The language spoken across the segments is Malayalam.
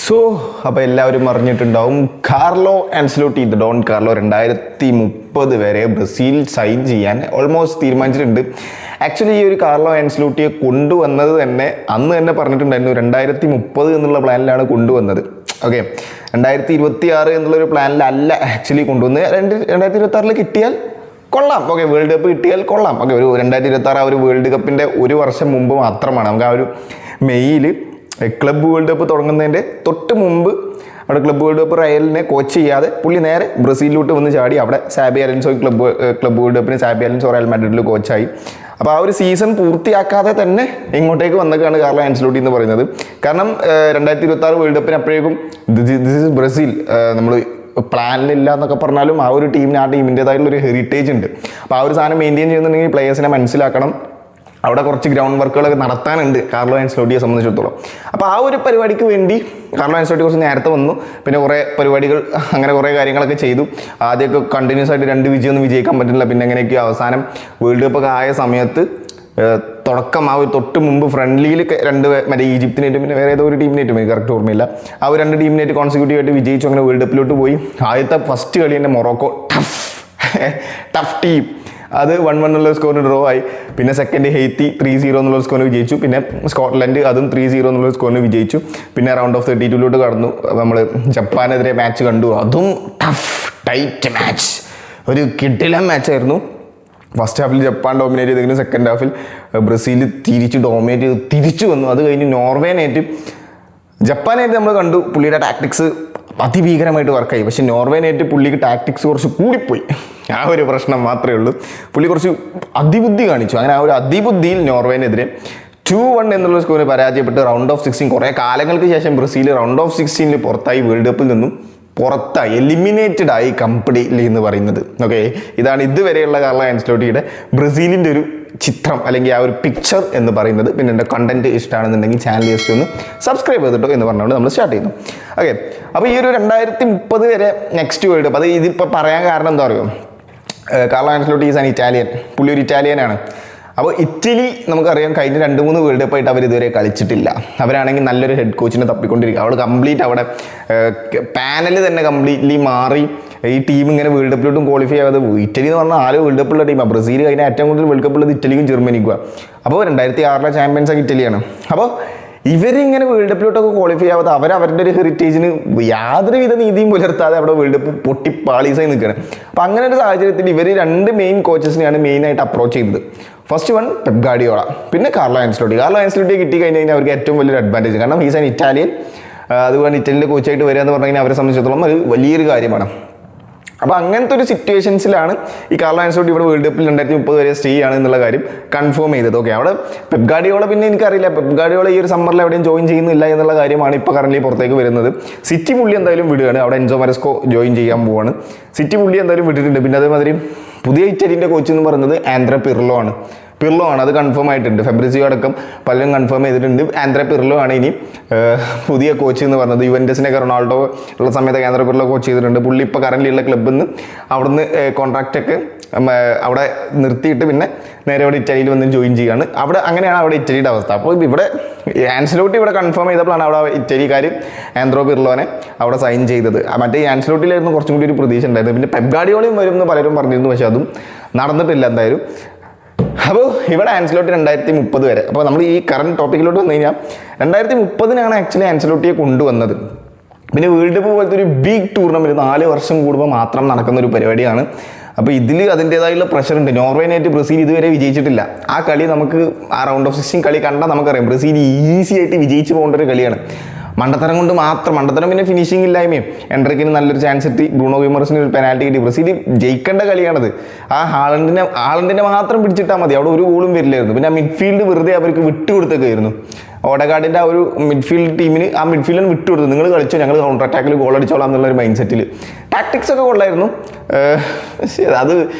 സോ അപ്പോൾ എല്ലാവരും അറിഞ്ഞിട്ടുണ്ടാവും, കാർലോ ആൻസലോട്ടി ഡോൺ കാർലോ 2030 വരെ ബ്രസീൽ സൈൻ ചെയ്യാൻ ഓൾമോസ്റ്റ് തീരുമാനിച്ചിട്ടുണ്ട്. ആക്ച്വലി ഈ ഒരു കാർലോ ആൻസലോട്ടിയെ കൊണ്ടുവന്നത് തന്നെ അന്ന് തന്നെ പറഞ്ഞിട്ടുണ്ടായിരുന്നു 2030 എന്നുള്ള പ്ലാനിലാണ് കൊണ്ടുവന്നത്. ഓക്കെ, 2026 എന്നുള്ളൊരു പ്ലാനിലല്ല ആക്ച്വലി കൊണ്ടുവന്ന്. 2026 കിട്ടിയാൽ കൊള്ളാം, ഓക്കെ, വേൾഡ് കപ്പ് കിട്ടിയാൽ കൊള്ളാം. ഓക്കെ, ഒരു 2026 ആ ഒരു വേൾഡ് കപ്പിൻ്റെ ഒരു വർഷം മുമ്പ് മാത്രമാണ് നമുക്ക് ആ ഒരു മെയ്യിൽ ക്ലബ്ബ് വേൾഡ് കപ്പ് തുടങ്ങുന്നതിൻ്റെ തൊട്ട് മുമ്പ് അവിടെ ക്ലബ്ബ് വേൾഡ് കപ്പ് റയലിനെ കോച്ച് ചെയ്യാതെ പുള്ളി നേരെ ബ്രസീലിലോട്ട് വന്ന് ചാടി. അവിടെ സാബി അലൻസോ ക്ലബ്ബ് വേൾഡ് കപ്പിന് സാബി അലൻസോ റയൽ മാഡ്രിഡിൽ കോച്ചായി. അപ്പോൾ ആ ഒരു സീസൺ പൂർത്തിയാക്കാതെ തന്നെ ഇങ്ങോട്ടേക്ക് വന്നേക്കാണ് കാർലോ ആൻസലോട്ടി എന്ന് പറയുന്നത്. കാരണം 2026 വേൾഡ് കപ്പിന് അപ്പോഴേക്കും ദിസ് ഇസ് ബ്രസീൽ, നമ്മൾ പ്ലാനിലില്ല എന്നൊക്കെ പറഞ്ഞാലും ആ ഒരു ടീമിന് ആ ടീമിൻ്റെതായിട്ടുള്ളൊരു ഹെറിറ്റേജ് ഉണ്ട്. അപ്പോൾ ആ ഒരു സാധനം മെയിൻറ്റെയിൻ ചെയ്യുന്നുണ്ടെങ്കിൽ പ്ലേയേഴ്സിനെ മനസ്സിലാക്കണം. അവിടെ കുറച്ച് ഗ്രൗണ്ട് വർക്കുകളൊക്കെ നടത്താനുണ്ട് കാർലോ ആൻസലോട്ടിയെ സംബന്ധിച്ചിടത്തോളം. അപ്പോൾ ആ ഒരു പരിപാടിക്ക് വേണ്ടി കാർലോ ആൻസലോട്ടി കുറച്ച് നേരത്തെ വന്നു. പിന്നെ കുറേ പരിപാടികൾ അങ്ങനെ കുറേ കാര്യങ്ങളൊക്കെ ചെയ്തു. ആദ്യമൊക്കെ കണ്ടിന്യൂസ് ആയിട്ട് 2 വിജയമൊന്നും വിജയിക്കാൻ പറ്റില്ല. പിന്നെ എങ്ങനെയൊക്കെയോ അവസാനം വേൾഡ് കപ്പൊക്കെ ആയ സമയത്ത് തുടക്കം ആ ഒരു തൊട്ട് മുമ്പ് ഫ്രണ്ട്ലിയിൽ 2 മറ്റേ ഈജിപ്തിനായിട്ടും പിന്നെ വേറെ ഏതോ ഒരു ടീമിനായിട്ടും എനിക്ക് കറക്റ്റ് ഓർമ്മയില്ല, ആ ഒരു 2 ടീമിനായിട്ട് കോൺസിക്യൂട്ടീവ് ആയിട്ട് വിജയിച്ചു. അങ്ങനെ വേൾഡ് കപ്പിലോട്ട് പോയി. ആദ്യത്തെ ഫസ്റ്റ് കളി തന്നെ മൊറോക്കോ ടഫ് ടീം, അത് 1-1 എന്നുള്ള സ്കോറിന് ഡ്രോ ആയി. പിന്നെ സെക്കൻഡ് ഹെയ്ത്തി 3-0 എന്നുള്ള സ്കോറിന് വിജയിച്ചു. പിന്നെ സ്കോട്ട്ലൻഡ് അതും 3-0 എന്നുള്ള സ്കോറിന് വിജയിച്ചു. പിന്നെ റൗണ്ട് ഓഫ് 32 കടന്നു. നമ്മൾ ജപ്പാനെതിരെ മാച്ച് കണ്ടു, അതും ടഫ് ടൈറ്റ് മാച്ച്, ഒരു കിടിലൻ മാച്ചായിരുന്നു. ഫസ്റ്റ് ഹാഫിൽ ജപ്പാൻ ഡോമിനേറ്റ് ചെയ്തെങ്കിലും സെക്കൻഡ് ഹാഫിൽ ബ്രസീൽ തിരിച്ച് ഡോമിനേറ്റ് ചെയ്ത് തിരിച്ചു വന്നു. അത് കഴിഞ്ഞ് നോർവേനായിട്ട് ജപ്പാനായിട്ട് നമ്മൾ കണ്ടു, പുള്ളിയുടെ ടാക്ടിക്സ് അതിഭീകരമായിട്ട് വർക്കായി. പക്ഷെ നോർവേനായിട്ട് പുള്ളിക്ക് ടാക്ടിക്സ് കുറച്ച് കൂടിപ്പോയി, ആ ഒരു പ്രശ്നം മാത്രമേ ഉള്ളൂ. പുള്ളി കുറച്ച് അതിബുദ്ധി കാണിച്ചു. അങ്ങനെ ആ ഒരു അതിബുദ്ധിയിൽ നോർവേനെതിരെ 2-1 എന്നുള്ള സ്കോറിന് പരാജയപ്പെട്ട് റൗണ്ട് ഓഫ് 16 കുറേ കാലങ്ങൾക്ക് ശേഷം ബ്രസീൽ റൗണ്ട് ഓഫ് 16 പുറത്തായി, വേൾഡ് കപ്പിൽ നിന്നും പുറത്തായി, എലിമിനേറ്റഡ് ആയി കംപ്ലീറ്റ്ലി എന്ന് പറയുന്നത്. ഓക്കെ, ഇതാണ് ഇതുവരെയുള്ള കാർലോ ആൻസലോട്ടിയുടെ ബ്രസീലിൻ്റെ ഒരു ചിത്രം അല്ലെങ്കിൽ ആ ഒരു പിക്ചർ എന്ന് പറയുന്നത്. പിന്നെ എൻ്റെ കണ്ടന്റ് ഇഷ്ടമാണെന്നുണ്ടെങ്കിൽ ചാനൽ ജസ്റ്റ് ഒന്ന് സബ്സ്ക്രൈബ് ചെയ്തിട്ടോ എന്ന് പറഞ്ഞുകൊണ്ട് നമ്മൾ സ്റ്റാർട്ട് ചെയ്യുന്നു. ഓക്കെ, അപ്പോൾ ഈ ഒരു 2030 വരെ നെക്സ്റ്റ് വേൾഡ് കപ്പ്, അത് ഇതിപ്പോൾ പറയാൻ കാരണം എന്താ പറയുക, Carlo Ancelotti is an Italian, പുള്ളി ഒരു ഇറ്റാലിയനാണ്. അപ്പോൾ ഇറ്റലി നമുക്കറിയാം കഴിഞ്ഞ 2-3 വേൾഡ് കപ്പായിട്ട് അവർ ഇതുവരെ കളിച്ചിട്ടില്ല. അവരാണെങ്കിൽ നല്ലൊരു ഹെഡ് കോച്ചിനെ തപ്പിക്കൊണ്ടിരിക്കുക. അവിടെ കംപ്ലീറ്റ് അവിടെ പാനൽ തന്നെ കംപ്ലീറ്റ്ലി മാറി. ഈ ടീം ഇങ്ങനെ വേൾഡ് കപ്പിലോട്ടും ക്വാളിഫൈ ആകാതെ ഇറ്റലി എന്ന് പറഞ്ഞാൽ 4 വേൾഡ് കപ്പുള്ള ടീമാണ്. ബ്രസീൽ കഴിഞ്ഞ ഏറ്റവും കൂടുതൽ വേൾഡ് കപ്പുള്ളത് ഇറ്റലിക്കും ജർമ്മനിക്കുമാണ്. അപ്പോൾ 2006 ചാമ്പ്യൻസ് ഒക്കെ ഇറ്റലിയാണ്. അപ്പോൾ ഇവരിങ്ങനെ വേൾഡ് കപ്പിലോട്ടൊക്കെ ക്വാളിഫൈ ആവാതെ അവരവരുടെ ഒരു ഹെറിറ്റേജിന് യാതൊരുവിധ നീതിയും പുലർത്താതെ അവിടെ വേൾഡ് കപ്പ് പൊട്ടി പാളീസായി നിൽക്കുകയാണ്. അപ്പം അങ്ങനെ ഒരു സാഹചര്യത്തിൽ ഇവർ 2 മെയിൻ കോച്ചസിനെയാണ് മെയിനായിട്ട് അപ്രോച്ച് ചെയ്തത്. ഫസ്റ്റ് വൺ പെപ് ഗാർഡിയോള, പിന്നെ കാർലോ ആൻസലോട്ടി. കാർലോ ആൻസലോട്ടി കിട്ടി കഴിഞ്ഞ് കഴിഞ്ഞാൽ അവർക്ക് ഏറ്റവും വലിയൊരു അഡ്വാൻറ്റേജ്, കാരണം ഹീസ് ആൻ ഇറ്റാലിയൻ. അതുകൊണ്ട് ഇറ്റലിൻ്റെ കോച്ചായിട്ട് വരിക എന്ന് പറഞ്ഞു കഴിഞ്ഞാൽ അവരെ സംബന്ധിച്ചിടത്തോളം അത് വലിയൊരു കാര്യമാണ്. അപ്പോൾ അങ്ങനത്തെ ഒരു സിറ്റുവേഷൻസിലാണ് ഈ കാർലോ ആൻസലോട്ടി ഇവിടെ വേൾഡ് കപ്പിൽ 2030 വരെ സ്റ്റേ ആണ് എന്നുള്ള കാര്യം കൺഫേം ചെയ്തത്. ഓക്കെ, അവിടെ പെപ് ഗാർഡിയോള പിന്നെ എനിക്കറിയില്ല, പെപ് ഗാർഡിയോള ഈ ഒരു സമ്മറിൽ എവിടെയും ജോയിൻ ചെയ്യുന്നില്ല എന്നുള്ള കാര്യമാണ് ഇപ്പോൾ കറൻറ്റ്ലി പുറത്തേക്ക് വരുന്നത്. സിറ്റി പുള്ളി എന്തായാലും വിടുകയാണ്, അവിടെ എൻസോ മരസ്കോ ജോയിൻ ചെയ്യാൻ പോവാണ്. സിറ്റി പുള്ളി എന്തായാലും വിട്ടിട്ടുണ്ട്. പിന്നെ അതേമാതിരി പുതിയ ഇറ്റലിൻ്റെ കോച്ച് എന്ന് പറയുന്നത് ആൻഡ്രെ പിർലോ ആണ്. അത് കൺഫേം ആയിട്ടുണ്ട്. ഫെബ്രിസിയോ അടക്കം പലരും കൺഫേം ചെയ്തിട്ടുണ്ട്. ആൻഡ്രെ പിർലോ ആണ് ഇനി പുതിയ കോച്ച് എന്ന് പറഞ്ഞത്. യുവൻറ്റസിനൊക്കെ റൊണാൾഡോ ഉള്ള സമയത്ത് ആൻഡ്രെ പിർലോ കോച്ച് ചെയ്തിട്ടുണ്ട്. പുള്ളി ഇപ്പോൾ കറൻറ്റ്ലി ഉള്ള ക്ലബ്ബിൽ നിന്ന് അവിടുന്ന് കോൺട്രാക്റ്റൊക്കെ അവിടെ നിർത്തിയിട്ട് പിന്നെ നേരെ അവിടെ ഇറ്റലിയിൽ വന്ന് ജോയിൻ ചെയ്യുകയാണ്. അങ്ങനെയാണ് അവിടെ ഇറ്റലിയുടെ അവസ്ഥ. അപ്പോൾ ഇവിടെ ആൻസലോട്ടി ഇവിടെ കൺഫേം ചെയ്തപ്പോഴാണ് അവിടെ ഇറ്റലിക്കാർ ആൻഡ്രോ പിർലോനെ അവിടെ സൈൻ ചെയ്തത്. മറ്റേ ആൻസലോട്ടിയിലായിരുന്നു കുറച്ചും കൂടി ഒരു പ്രതീക്ഷ ഉണ്ടായിരുന്നു. പിന്നെ പെപ് ഗാർഡിയോളയും വരും എന്ന് പലരും പറഞ്ഞിരുന്നു, പക്ഷേ അതും നടന്നിട്ടില്ല എന്തായാലും. അപ്പോൾ ഇവിടെ ആൻസലോട്ടി 2030 വരെ. അപ്പോൾ നമ്മൾ ഈ കറണ്ട് ടോപ്പിക്കിലോട്ട് വന്നു കഴിഞ്ഞാൽ 2030 ആക്ച്വലി ആൻസലോട്ടിയെ കൊണ്ടുവന്നത്. പിന്നെ വേൾഡ് കപ്പ് പോലത്തെ ഒരു ബിഗ് ടൂർണമെൻറ്റ് 4 വർഷം കൂടുമ്പോൾ മാത്രം നടക്കുന്ന ഒരു പരിപാടിയാണ്. അപ്പോൾ ഇതിൽ അതിൻ്റേതായുള്ള പ്രഷറുണ്ട്. നോർവേനായിട്ട് ബ്രസീൽ ഇതുവരെ വിജയിച്ചിട്ടില്ല. ആ കളി നമുക്ക് ആ റൗണ്ട് ഓഫ് 16 കളി കണ്ടാൽ നമുക്കറിയാം ബ്രസീൽ ഈസി ആയിട്ട് വിജയിച്ച് പോകേണ്ട ഒരു കളിയാണ്. മണ്ടത്തരം കൊണ്ട് മാത്രം, മണ്ടത്തരം പിന്നെ ഫിനിഷിംഗ് ഇല്ലായ്മയും. എൻട്രിക്കിന് നല്ലൊരു ചാൻസ് കിട്ടി, ബ്രൂണോ ഗിമറസിന് ഒരു പെനാൽറ്റി കിട്ടി. ബ്രസീൽ ജയിക്കേണ്ട കളിയാണത്. ആ ഹാളണ്ടിനെ മാത്രം പിടിച്ചിട്ടാൽ മതി, അവിടെ ഒരു ഗോളും വരില്ലായിരുന്നു. പിന്നെ ആ മിഡ്ഫീൽഡ് വെറുതെ അവർക്ക് വിട്ടുകൊടുത്തൊക്കെയായിരുന്നു. ഓഡഗാർഡിൻ്റെ ആ ഒരു മിഡ്ഫീൽഡ് ടീമിന് ആ മിഡ്ഫീൽഡിന് വിട്ടുകൊടുത്തു, നിങ്ങൾ കളിച്ചോ, ഞങ്ങൾ കൗണ്ടർ അറ്റാക്കിൽ ഗോൾ അടിച്ചോളാം എന്നുള്ളൊരു മൈൻഡ് സെറ്റിൽ. ടാക്ടിക്സ് ഒക്കെ കൊള്ളായിരുന്നു. അത്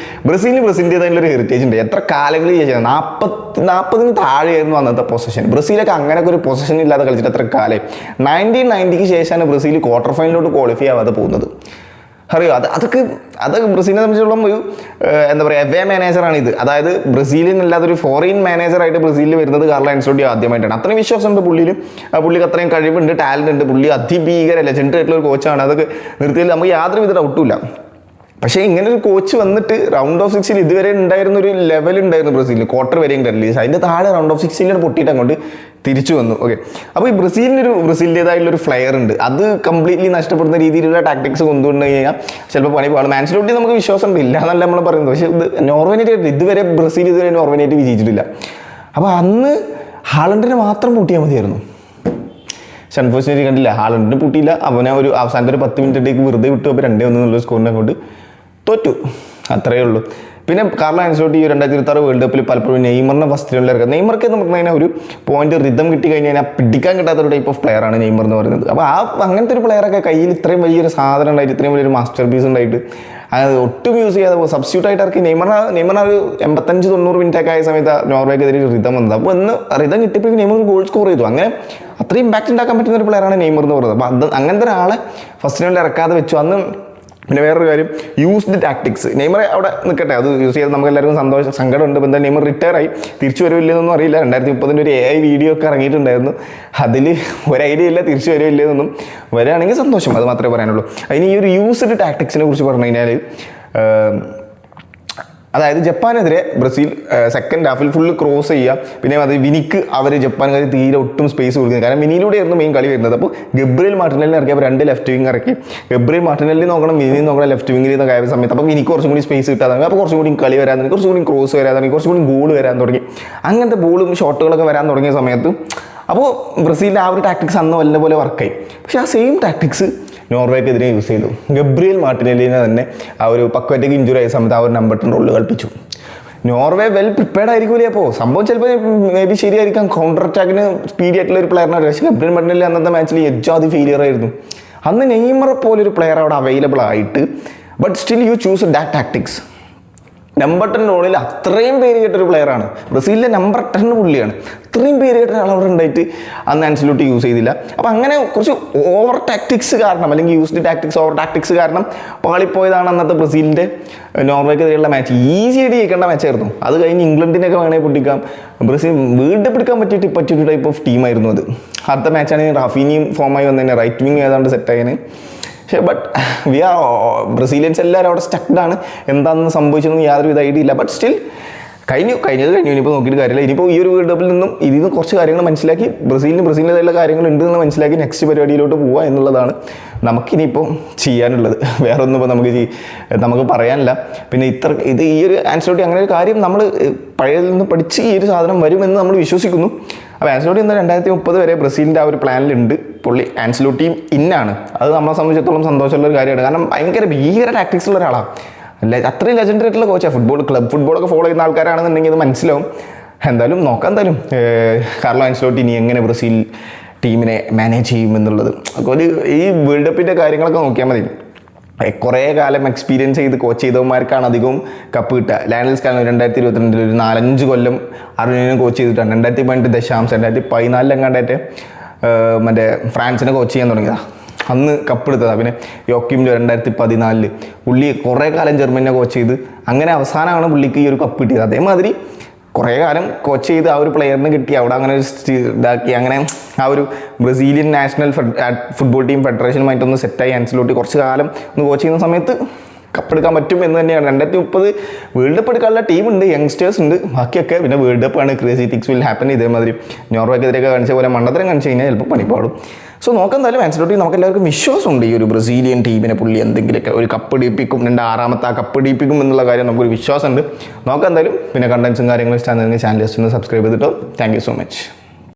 ബ്രസീലിൻ്റെതായിട്ടുള്ളൊരു ഹെറിറ്റേജ് ഉണ്ട്. എത്ര കാലങ്ങൾ ചെയ്യാം, 40 താഴെയായിരുന്നു അന്നത്തെ പൊസിഷൻ. ബ്രസീലൊക്കെ അങ്ങനെയൊക്കെ ഒരു പൊസിഷൻ ഇല്ലാതെ കളിച്ചിട്ട് എത്ര കാലം. 1990 ശേഷമാണ് ബ്രസീൽ ക്വാർട്ടർ ഫൈനലിലോട്ട് ക്വാളിഫൈ ആവാതെ പോകുന്നത്. അറിയോ അതൊക്കെ ബ്രസീലിനെ സംബന്ധിച്ചിടത്തോളം ഒരു എന്താ പറയുക എവേ മാനേജറാണ് ഇത്. അതായത് ബ്രസീലിനല്ലാതെ ഒരു ഫോറിൻ മാനേജറായിട്ട് ബ്രസീലിൽ വരുന്നത് കാർലോ ആൻസെലോട്ടി ആദ്യമായിട്ടാണ്. അത്രയും വിശ്വാസമുണ്ട് പുള്ളിക്ക് അത്രയും കഴിവുണ്ട്, ടാലന്റ് ഉണ്ട്, പുള്ളി അതിഭീകര ലെജൻഡറി ആയിട്ടുള്ള ഒരു കോച്ചാണ്. അതൊക്കെ നിർത്തിയാൽ നമുക്ക് യാതൊരുവിധ ഡൗട്ടുമില്ല. പക്ഷേ ഇങ്ങനെ ഒരു കോച്ച് വന്നിട്ട് റൗണ്ട് ഓഫ് 16 ഇതുവരെ ഉണ്ടായിരുന്ന ഒരു ലെവൽ ഉണ്ടായിരുന്നു ബ്രസീലിൽ, ക്വാർട്ടർ വരെയും കണ്ടില്ല. അതിൻ്റെ താഴെ റൗണ്ട് ഓഫ് 16 പൊട്ടിയിട്ട് അങ്ങോട്ട് തിരിച്ചു വന്നു. ഓക്കെ, അപ്പോൾ ഈ ബ്രസീലിൻ്റെതായിട്ടുള്ളൊരു ഫ്ലെയർ ഉണ്ട്. അത് കംപ്ലീറ്റ്ലി നഷ്ടപ്പെടുന്ന രീതിയിലുള്ള ടാക്ടിക്സ് കൊണ്ടുവന്നു കഴിഞ്ഞാൽ ചിലപ്പോൾ പണി പാടും. ആൻസെലോട്ടി നമുക്ക് വിശ്വാസമുണ്ട്, ഇല്ല എന്നല്ല നമ്മൾ പറയുന്നത്. പക്ഷേ ഇത് നോർവേനായിട്ട് ഇതുവരെ നോർവേനായിട്ട് വിജയിച്ചിട്ടില്ല. അപ്പോൾ അന്ന് ഹാളണ്ടിനെ മാത്രം പൂട്ടിയാൽ മതിയായിരുന്നു. അൺഫോർച്യുനേറ്റ്ലി കണ്ടില്ല, ഹാളണ്ടിന് പൂട്ടിയില്ല. അവനെ ഒരു അവസാനത്തെ ഒരു 10 മിനിറ്റേക്ക് വെറുതെ വിട്ടു. അപ്പോൾ 2-1 സ്കോറിനെ കൊണ്ട് തോറ്റു, അത്രയേ ഉള്ളൂ. പിന്നെ കാർലോ ആൻസെലോട്ടി 2026 വേൾഡ് കപ്പിൽ പലപ്പോഴും നെയ്മറിനെ ഫസ്റ്റ് ലെവലിൽ ഇറക്കുക. നെയ്മർക്ക് എന്ന് പറഞ്ഞു കഴിഞ്ഞാൽ ഒരു പോയിന്റ് റിതം കിട്ടി കഴിഞ്ഞാൽ പിടിക്കാൻ കിട്ടാത്ത ഒരു ടൈപ്പ് ഓഫ് പ്ലെയറാണ് നെയ്മർ എന്ന് പറയുന്നത്. അപ്പോൾ അങ്ങനത്തെ ഒരു പ്ലെയറൊക്കെ കയ്യിൽ ഇത്രയും വലിയൊരു സാധനം ഉണ്ടായിട്ട്, ഇത്രയും വലിയൊരു മാസ്റ്റർ പീസ് ഉണ്ടായിട്ട് അത് ഒട്ടും യൂസ് ചെയ്യാതെ സബ്സ്റ്റിറ്റ്യൂട്ട് ആയിട്ട് ഇറക്കി നെയ്മറിന് ഒരു 85-90 മിനിറ്റൊക്കെ ആയ സമയത്ത് നോർവേക്കെതിരെ റിതം വന്നത്. അപ്പോൾ ഒന്ന് റിതം കിട്ടിയപ്പോഴേക്കും നെയ്മർ ഗോൾ സ്കോർ ചെയ്തു. അങ്ങനെ അത്രയും ഇമ്പാക്ട് ഉണ്ടാക്കാൻ പറ്റുന്ന ഒരു പ്ലെയറാണ് നെയ്മർ എന്ന് പറയുന്നത്. അപ്പോൾ അങ്ങനത്തെ ഒരാളെ ഫസ്റ്റ് ലെവലിൽ ഇറക്കാതെ വെച്ചു. അന്ന് പിന്നെ വേറൊരു കാര്യം, യൂസ്ഡ് ടാക്ടിക്സ്. നെയ്മർ അവിടെ നിൽക്കട്ടെ, അത് യൂസ് ചെയ്ത് നമുക്ക് എല്ലാവർക്കും സങ്കടമുണ്ട്. ഇപ്പം എന്താ നെയ്മർ റിട്ടയർ ആയി, തിരിച്ചു വരുമില്ലെന്നൊന്നും അറിയില്ല. 2030 ഒരു AI വീഡിയോ ഒക്കെ ഇറങ്ങിയിട്ടുണ്ടായിരുന്നു. അതിൽ ഒരു ഐഡിയ ഇല്ല തിരിച്ചു വരുമില്ലെന്നൊന്നും. വരികയാണെങ്കിൽ സന്തോഷം, അത് മാത്രമേ പറയാനുള്ളൂ. അതിന് ഈ ഒരു യൂസ്ഡ് ടാക്ടിക്സിനെ കുറിച്ച് പറഞ്ഞു കഴിഞ്ഞാൽ, അതായത് ജപ്പാനെതിരെ ബ്രസീൽ സെക്കൻഡ് ഹാഫിൽ ഫുള്ള് ക്രോസ് ചെയ്യുക. പിന്നെ അത് വിനിക്ക് ജപ്പാൻകാർ തീരെ ഒട്ടും സ്പേസ് കൊടുക്കുന്നത്. കാരണം വിനിയിലൂടെയായിരുന്നു മെയിൻ കളി വരുന്നത്. അപ്പോൾ ഗബ്രിയേൽ മാർട്ടിനെല്ലിനെ ഇറക്കി, അപ്പോൾ 2 ലെഫ്റ്റ് വിങ് ഇറക്കി. ഗബ്രിയേൽ മാർട്ടിനെല്ലി നോക്കണം, വിനി നോക്കണം ലെഫ്റ്റ് വിങ്ങിൽ നിന്ന് കയറിയ സമയത്ത്. അപ്പോൾ വിനിക്ക് കുറച്ചും കൂടി സ്പേസ് കിട്ടാൻ തുടങ്ങി. അപ്പോൾ കുറച്ചും കൂടി കളി വരാൻ തുടങ്ങി, കുറച്ചും കൂടി ക്രോസ് വരാൻ തുടങ്ങി, കുറച്ചും കൂടി ഗോൾ വരാൻ തുടങ്ങി. അങ്ങനത്തെ ബോളും ഷോട്ടുകളൊക്കെ വരാൻ തുടങ്ങിയ സമയത്ത് അപ്പോൾ ബ്രസീലിൻ്റെ ആ ഒരു ടാക്ടിക്സ് അന്ന് വല്ലപോലെ വർക്കായി. പക്ഷേ ആ സെയിം ടാക്ടിക്സ് നോർവേക്കെതിരെ യൂസ് ചെയ്തു. ഗബ്രിയേൽ മാർട്ടിനെല്ലിനെ തന്നെ ആ ഒരു പക്വറ്റയ്ക്ക് ഇഞ്ചുറി ആയ സമയത്ത് ആ ഒരു നമ്പർ 10 റോളിൽ കളിപ്പിച്ചു. നോർവേ വെൽ പ്രിപ്പയർഡ് ആയിരിക്കില്ലേ. അപ്പോൾ സംഭവം ചിലപ്പോൾ മേ ബി ശരിയായിരിക്കാം, കൗണ്ടർ അറ്റാക്കിന് സ്പീഡി ആയിട്ടുള്ള ഒരു പ്ലെയറിനാണ്. പക്ഷേ ഗബ്രിയേൽ മാർട്ടിനെല്ലി അന്നത്തെ മാച്ചിൽ എജ്ജാതി ഫെയിലിയർ ആയിരുന്നു. അന്ന് നെയ്മറെ പോലൊരു പ്ലെയർ അവിടെ അവൈലബിൾ ആയിട്ട്, but still you choose that tactics. Number 10 റോളിൽ അത്രയും പേര് കേട്ടൊരു പ്ലെയറാണ്. ബ്രസീലിലെ നമ്പർ 10 പുള്ളിയാണ്. അത്രയും പേര് കേട്ട ഒരാൾ അവിടെ ഉണ്ടായിട്ട് അന്ന് ആൻസെലോട്ടി യൂസ് ചെയ്തില്ല. അപ്പോൾ അങ്ങനെ കുറച്ച് ഓവർ ടാക്ടിക്സ് കാരണം, അല്ലെങ്കിൽ യൂസ്ഡ് ടാക്ടിക്സ് ഓവർ ടാക്ടിക്സ് കാരണം പാളിപ്പോയതാണ് അന്നത്തെ ബ്രസീലിൻ്റെ നോർവേക്കെതിരെയുള്ള മാച്ച്. ഈസി ആയിട്ട് ജയിക്കേണ്ട മാച്ചായിരുന്നു. അത് കഴിഞ്ഞ് ഇംഗ്ലണ്ടിനൊക്കെ വേണമെങ്കിൽ പൊട്ടിക്കാം. ബ്രസീൽ വീണ്ടും പിടിക്കാൻ പറ്റിയൊരു ടൈപ്പ് ഓഫ് ടീമായിരുന്നു അത്. അടുത്ത മാച്ചാണെങ്കിൽ റാഫീനിയും ഫോമായി വന്നു തന്നെ, റൈറ്റ് വിങ് ഏതാണ്ട് സെറ്റായതിന്. പക്ഷേ ബട്ട് ബ്രസീലിയൻസ് എല്ലാവരും അവിടെ സ്റ്റക്ഡാണ്. എന്താണെന്ന് സംഭവിച്ചതെന്ന് യാതൊരുവിധ ഐഡിയ ഇല്ല. ബട്ട് സ്റ്റിൽ കഴിഞ്ഞത് ഇനിയിപ്പോൾ നോക്കിയിട്ട് കാര്യമില്ല. ഇനിയിപ്പോൾ ഈ ഒരു വേൾഡ് കപ്പിൽ ഇതിൽ കുറച്ച് കാര്യങ്ങൾ മനസ്സിലാക്കി, ബ്രസീലിൻ്റെതായുള്ള കാര്യങ്ങൾ ഉണ്ടെന്ന് മനസ്സിലാക്കി നെക്സ്റ്റ് പരിപാടിയിലോട്ട് പോവുക എന്നുള്ളതാണ് നമുക്കിനിയിപ്പോൾ ചെയ്യാനുള്ളത്. വേറെ ഒന്നും ഇപ്പോൾ നമുക്ക് പറയാനില്ല. പിന്നെ ഈ ഒരു ആൻസെലോട്ടി അങ്ങനെ ഒരു കാര്യം നമ്മൾ പഴയതിൽ നിന്ന് പഠിച്ച് ഈ ഒരു സാധനം വരുമെന്ന് നമ്മൾ വിശ്വസിക്കുന്നു. അപ്പോൾ ആൻസെലോട്ടി 2030 വരെ ബ്രസീലിൻ്റെ ആ ഒരു പ്ലാനിലുണ്ട്. പുള്ളി ആൻസെലോട്ടിയും ഇന്നാണ്. അത് നമ്മളെ സംബന്ധിച്ചിടത്തോളം സന്തോഷമുള്ള ഒരു കാര്യമാണ്. കാരണം ഭീകര ടാക്ടിക്സ് ഉള്ള ഒരാളാണ്. അത്രയും ലെജൻഡറി ആയിട്ടുള്ള കോച്ചാണ്. ക്ലബ് ഫുട്ബോളൊക്കെ ഫോളോ ചെയ്യുന്ന ആൾക്കാരാണെന്നുണ്ടെങ്കിൽ ഇത് മനസ്സിലാവും. എന്തായാലും കാർലോ ആൻസെലോട്ടി ഇനി എങ്ങനെ ബ്രസീൽ ടീമിനെ മാനേജ് ചെയ്യുമെന്നുള്ളത്. അപ്പോൾ ഈ വേൾഡ് കപ്പിൻ്റെ കാര്യങ്ങളൊക്കെ നോക്കിയാൽ മതി. കുറേ കാലം എക്സ്പീരിയൻസ് ചെയ്ത് കോച്ച് ചെയ്തവന്മാർക്കാണ് അധികവും കപ്പ് കിട്ടുക. ലയണൽ സ്കാലനി 2022 ഒരു 4-5 കൊല്ലം അർജന്റീന കോച്ച് ചെയ്തിട്ടാണ്. 2018 ദശാംശം 2014 എങ്ങാണ്ടായിട്ട് മറ്റേ ഫ്രാൻസിനെ കോച്ച് ചെയ്യാൻ തുടങ്ങിയതാണ്. അന്ന് കപ്പ് എടുത്തതാണ്. പിന്നെ യോക്കിം 2014 പുള്ളി കുറേ കാലം ജർമ്മനിനെ കോച്ച് ചെയ്ത് അങ്ങനെ അവസാനമാണ് പുള്ളിക്ക് ഈ ഒരു കപ്പ് കിട്ടിയത്. അതേമാതിരി കുറേ കാലം കോച്ച് ചെയ്ത് ആ ഒരു പ്ലെയറിന് കിട്ടി, അവിടെ അങ്ങനെ ഇതാക്കി, അങ്ങനെ ആ ഒരു ബ്രസീലിയൻ നാഷണൽ ഫുട്ബോൾ ടീം ഫെഡറേഷനുമായിട്ടൊന്ന് സെറ്റായി ആൻസെലോട്ടി കുറച്ച് കാലം ഒന്ന് കോച്ച് ചെയ്യുന്ന സമയത്ത് കപ്പെടുക്കാൻ പറ്റും എന്ന് തന്നെയാണ്. 2030 വേൾഡ് കപ്പ് എടുക്കാനുള്ള ടീമുണ്ട്, യങ്സ്റ്റേഴ്സ് ഉണ്ട്. ബാക്കിയൊക്കെ പിന്നെ വേൾഡ് കപ്പാണ്, ക്രേസി തിങ്സ് വിൽ ഹാപ്പൻ. ഇതേമാതിരി നോർവേക്കെതിരെയൊക്കെ കാണിച്ച പോലെ മണ്ടത്തരം കാണിച്ച് കഴിഞ്ഞാൽ ചിലപ്പോൾ പണിപ്പാടും. സോ നോക്കാം. എന്തായാലും ആൻസെലോട്ടി നമുക്ക് എല്ലാവർക്കും വിശ്വാസമുണ്ട് ഈ ഒരു ബ്രസീലിയൻ ടീമിനെ പുള്ളി എന്തെങ്കിലുമൊക്കെ ഒരു കപ്പ് ഇടിപ്പിക്കും, 6ാമത്തെ ആ കപ്പ് ഇടിപ്പിക്കും എന്നുള്ള കാര്യം നമുക്കൊരു വിശ്വാസമുണ്ട്. നോക്കാം എന്തായാലും. പിന്നെ കണ്ടൻസും കാര്യങ്ങളും ഇഷ്ടമാണെന്നുണ്ടെങ്കിൽ ചാനൽ ജസ്റ്റ് ഒന്ന് സബ്സ്ക്രൈബ് ചെയ്തിട്ടോ. Thank you so much.